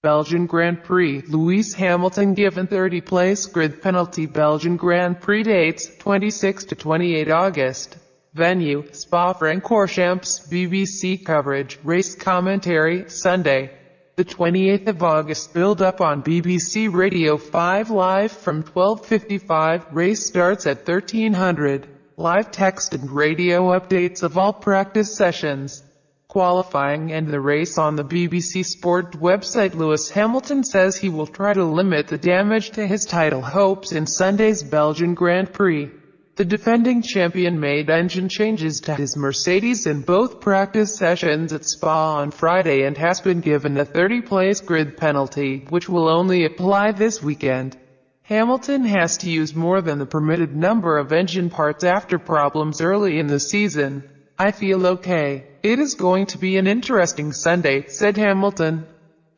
Belgian Grand Prix, Lewis Hamilton given 30-place grid penalty. Belgian Grand Prix dates, 26 to 28 August. Venue, Spa-Francorchamps. BBC coverage, race commentary, Sunday, the 28th of August. Build up on BBC Radio 5 live from 12:55. Race starts at 1300. Live text and radio updates of all practice sessions, qualifying and the race on the BBC Sport website. Lewis Hamilton says he will try to limit the damage to his title hopes in Sunday's Belgian Grand Prix. The defending champion made engine changes to his Mercedes in both practice sessions at Spa on Friday and has been given a 30-place grid penalty, which will only apply this weekend. Hamilton has to use more than the permitted number of engine parts after problems early in the season. "I feel okay. It is going to be an interesting Sunday," said Hamilton.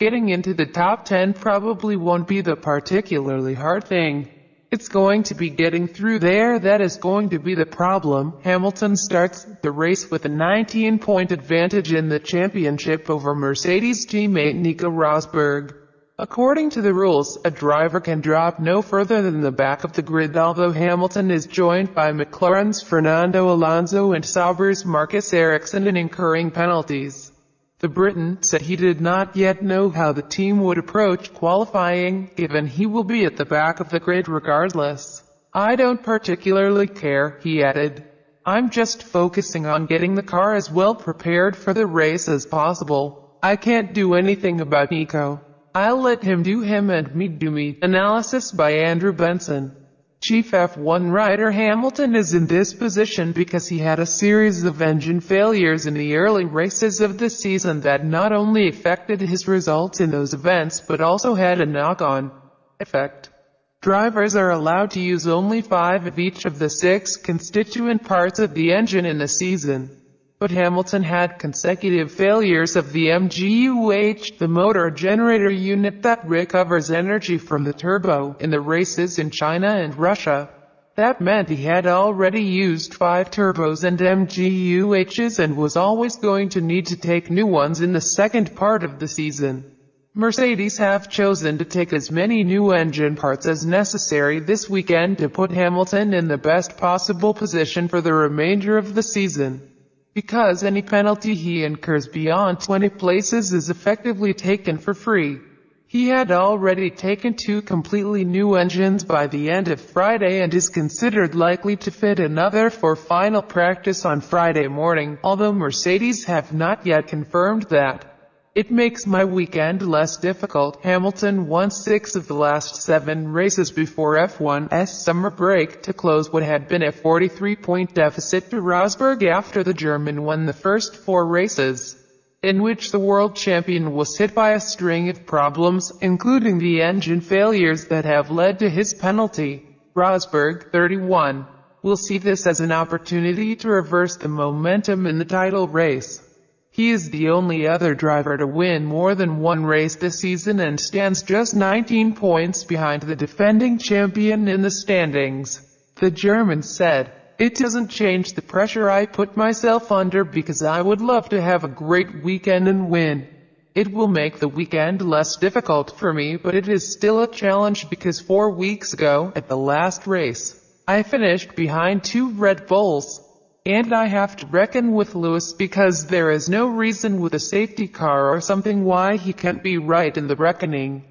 "Getting into the top 10 probably won't be the particularly hard thing. It's going to be getting through there that is going to be the problem." Hamilton starts the race with a 19-point advantage in the championship over Mercedes teammate Nico Rosberg. According to the rules, a driver can drop no further than the back of the grid, although Hamilton is joined by McLaren's Fernando Alonso and Sauber's Marcus Ericsson in incurring penalties. The Briton said he did not yet know how the team would approach qualifying, given he will be at the back of the grid regardless. "I don't particularly care," he added. "I'm just focusing on getting the car as well prepared for the race as possible. I can't do anything about Nico. I'll let him do him and me do me." Analysis by Andrew Benson. Chief F1 rider Hamilton is in this position because he had a series of engine failures in the early races of the season that not only affected his results in those events but also had a knock-on effect. Drivers are allowed to use only 5 of each of the 6 constituent parts of the engine in a season. But Hamilton had consecutive failures of the MGUH, the motor generator unit that recovers energy from the turbo, in the races in China and Russia. That meant he had already used 5 turbos and MGUHs and was always going to need to take new ones in the second part of the season. Mercedes have chosen to take as many new engine parts as necessary this weekend to put Hamilton in the best possible position for the remainder of the season, because any penalty he incurs beyond 20 places is effectively taken for free. He had already taken 2 completely new engines by the end of Friday and is considered likely to fit another for final practice on Friday morning, although Mercedes have not yet confirmed that. "It makes my weekend less difficult." Hamilton won 6 of the last 7 races before F1's summer break to close what had been a 43-point deficit to Rosberg after the German won the first 4 races, in which the world champion was hit by a string of problems, including the engine failures that have led to his penalty. Rosberg, 31, will see this as an opportunity to reverse the momentum in the title race. He is the only other driver to win more than 1 race this season and stands just 19 points behind the defending champion in the standings. The German said, "It doesn't change the pressure I put myself under because I would love to have a great weekend and win. It will make the weekend less difficult for me, but it is still a challenge because 4 weeks ago, at the last race, I finished behind 2 Red Bulls. And I have to reckon with Lewis because there is no reason with a safety car or something why he can't be right in the reckoning."